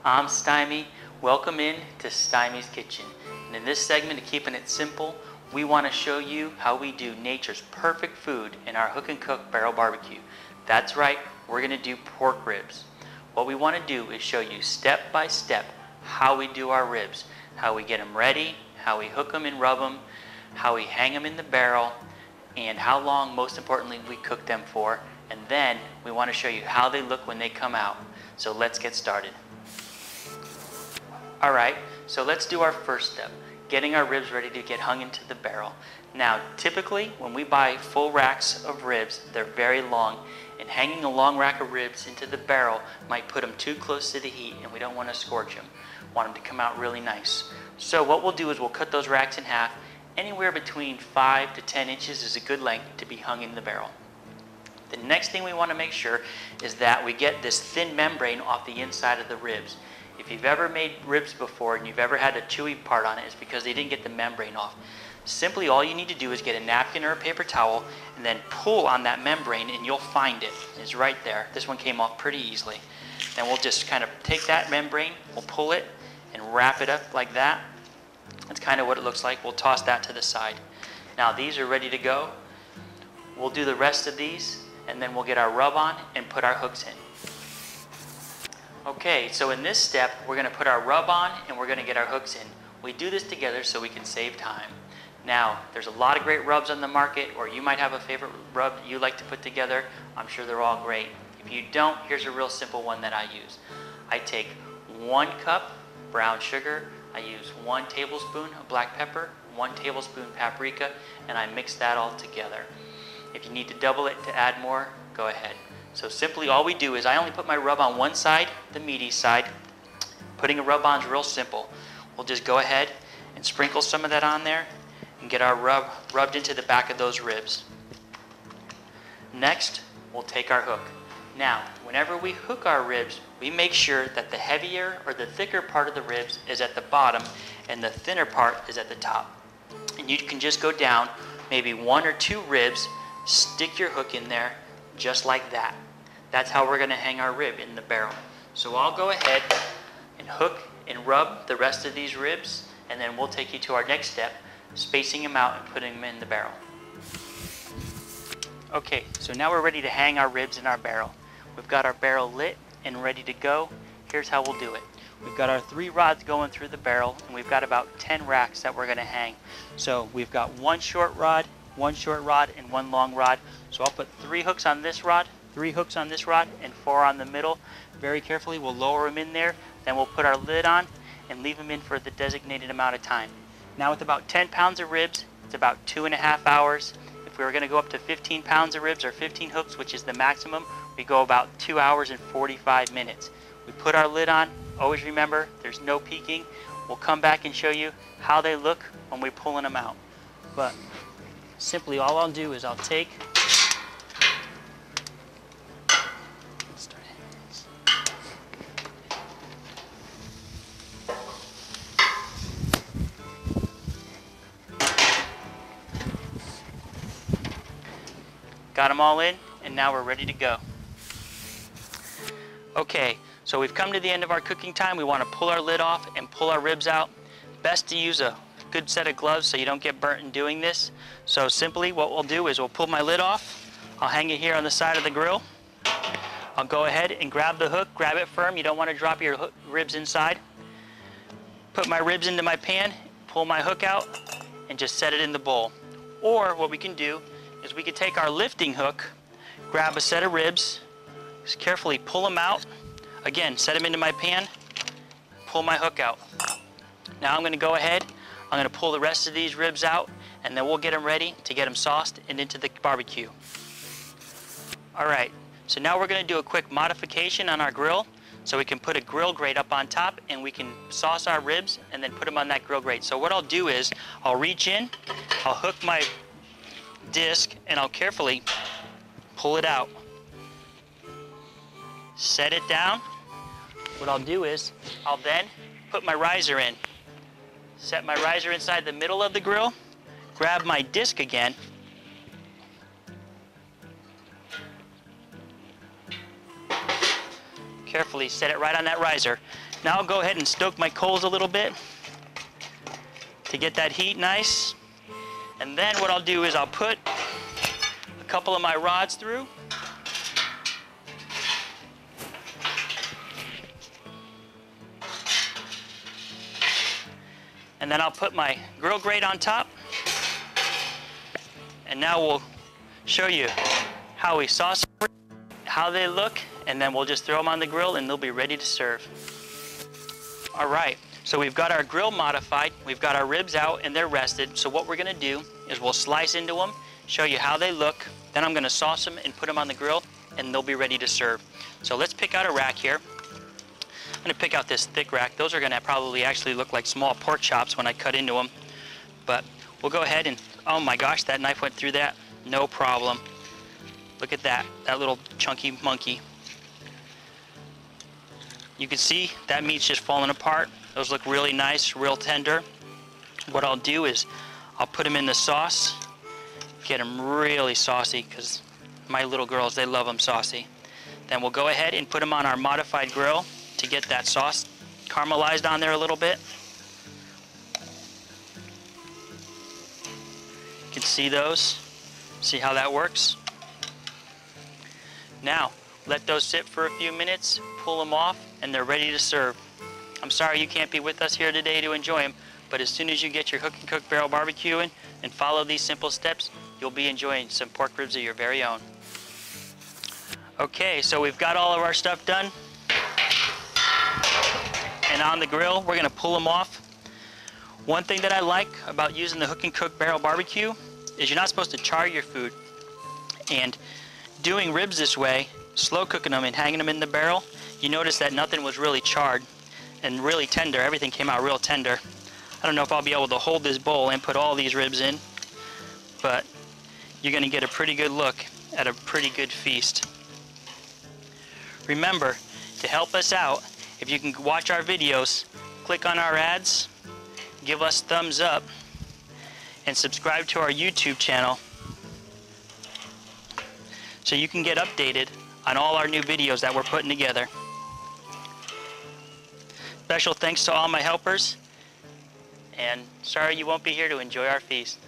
I'm Stym-E. Welcome in to Stym-E's Kitchen. And in this segment of Keeping It Simple, we want to show you how we do nature's perfect food in our Hook and Cook Barrel Barbecue. That's right, we're going to do pork ribs. What we want to do is show you step by step how we do our ribs, how we get them ready, how we hook them and rub them, how we hang them in the barrel, and how long, most importantly, we cook them for. And then we want to show you how they look when they come out. So let's get started. Alright, so let's do our first step, getting our ribs ready to get hung into the barrel. Now, typically, when we buy full racks of ribs, they're very long, and hanging a long rack of ribs into the barrel might put them too close to the heat, and we don't want to scorch them. We want them to come out really nice. So what we'll do is we'll cut those racks in half. Anywhere between 5 to 10 inches is a good length to be hung in the barrel. The next thing we want to make sure is that we get this thin membrane off the inside of the ribs. If you've ever made ribs before and you've ever had a chewy part on it, it's because they didn't get the membrane off. Simply all you need to do is get a napkin or a paper towel and then pull on that membrane and you'll find it. It's right there. This one came off pretty easily. Then we'll just kind of take that membrane, we'll pull it and wrap it up like that. That's kind of what it looks like. We'll toss that to the side. Now these are ready to go. We'll do the rest of these and then we'll get our rub on and put our hooks in. Okay, so in this step, we're going to put our rub on and we're going to get our hooks in. We do this together so we can save time. Now, there's a lot of great rubs on the market, or you might have a favorite rub you like to put together. I'm sure they're all great. If you don't, here's a real simple one that I use. I take 1 cup brown sugar, I use 1 tablespoon of black pepper, 1 tablespoon paprika, and I mix that all together. If you need to double it to add more, go ahead. So simply all we do is I only put my rub on one side, the meaty side. Putting a rub on is real simple. We'll just go ahead and sprinkle some of that on there and get our rub rubbed into the back of those ribs. Next, we'll take our hook. Now, whenever we hook our ribs, we make sure that the heavier or the thicker part of the ribs is at the bottom and the thinner part is at the top. And you can just go down maybe 1 or 2 ribs, stick your hook in there, just like that. That's how we're going to hang our rib in the barrel. So I'll go ahead and hook and rub the rest of these ribs, and then we'll take you to our next step, spacing them out and putting them in the barrel. Okay, so now we're ready to hang our ribs in our barrel. We've got our barrel lit and ready to go. Here's how we'll do it. We've got our 3 rods going through the barrel, and we've got about 10 racks that we're going to hang. So we've got 1 short rod, 1 short rod, and 1 long rod. So I'll put 3 hooks on this rod, 3 hooks on this rod, and 4 on the middle. Very carefully, we'll lower them in there. Then we'll put our lid on and leave them in for the designated amount of time. Now with about 10 pounds of ribs, it's about 2.5 hours. If we were going to go up to 15 pounds of ribs or 15 hooks, which is the maximum, we go about 2 hours and 45 minutes. We put our lid on. Always remember, there's no peeking. We'll come back and show you how they look when we're pulling them out. But simply all I'll do is I'll take got them all in, and now we're ready to go. Okay, so we've come to the end of our cooking time. We want to pull our lid off and pull our ribs out. Best to use a good set of gloves so you don't get burnt in doing this. So simply what we'll do is we'll pull my lid off. I'll hang it here on the side of the grill. I'll go ahead and grab the hook, grab it firm. You don't want to drop your ribs inside. Put my ribs into my pan, pull my hook out, and just set it in the bowl. Or what we can do is we could take our lifting hook, grab a set of ribs, just carefully pull them out. Again, set them into my pan, pull my hook out. Now I'm going to go ahead, I'm going to pull the rest of these ribs out, and then we'll get them ready to get them sauced and into the barbecue. Alright, so now we're going to do a quick modification on our grill, so we can put a grill grate up on top and we can sauce our ribs and then put them on that grill grate. So what I'll do is, I'll reach in, I'll hook my disc, and I'll carefully pull it out. Set it down. What I'll do is I'll then put my riser in. Set my riser inside the middle of the grill, grab my disc again, carefully set it right on that riser. Now I'll go ahead and stoke my coals a little bit to get that heat nice. And then what I'll do is I'll put a couple of my rods through. And then I'll put my grill grate on top. And now we'll show you how we sauce them, how they look, and then we'll just throw them on the grill and they'll be ready to serve. All right, so we've got our grill modified, we've got our ribs out and they're rested. So what we're gonna do is we'll slice into them, show you how they look, then I'm gonna sauce them and put them on the grill and they'll be ready to serve. So let's pick out a rack here. I'm gonna pick out this thick rack. Those are gonna probably actually look like small pork chops when I cut into them. But we'll go ahead and, oh my gosh, that knife went through that. No problem. Look at that little chunky monkey. You can see that meat's just falling apart. Those look really nice, real tender. What I'll do is I'll put them in the sauce, get them really saucy, because my little girls, they love them saucy. Then we'll go ahead and put them on our modified grill to get that sauce caramelized on there a little bit. You can see those. See how that works? Now, let those sit for a few minutes, pull them off, and they're ready to serve. I'm sorry you can't be with us here today to enjoy them, but as soon as you get your Hook and Cook barrel barbecue in and follow these simple steps, you'll be enjoying some pork ribs of your very own. Okay, so we've got all of our stuff done. And on the grill, we're gonna pull them off. One thing that I like about using the Hook and Cook barrel barbecue is you're not supposed to char your food. And doing ribs this way, slow cooking them and hanging them in the barrel, you notice that nothing was really charred and really tender. Everything came out real tender. I don't know if I'll be able to hold this bowl and put all these ribs in, but you're gonna get a pretty good look at a pretty good feast. Remember, to help us out, if you can watch our videos, click on our ads, give us thumbs up, and subscribe to our YouTube channel so you can get updated on all our new videos that we're putting together. Special thanks to all my helpers, and sorry you won't be here to enjoy our feast.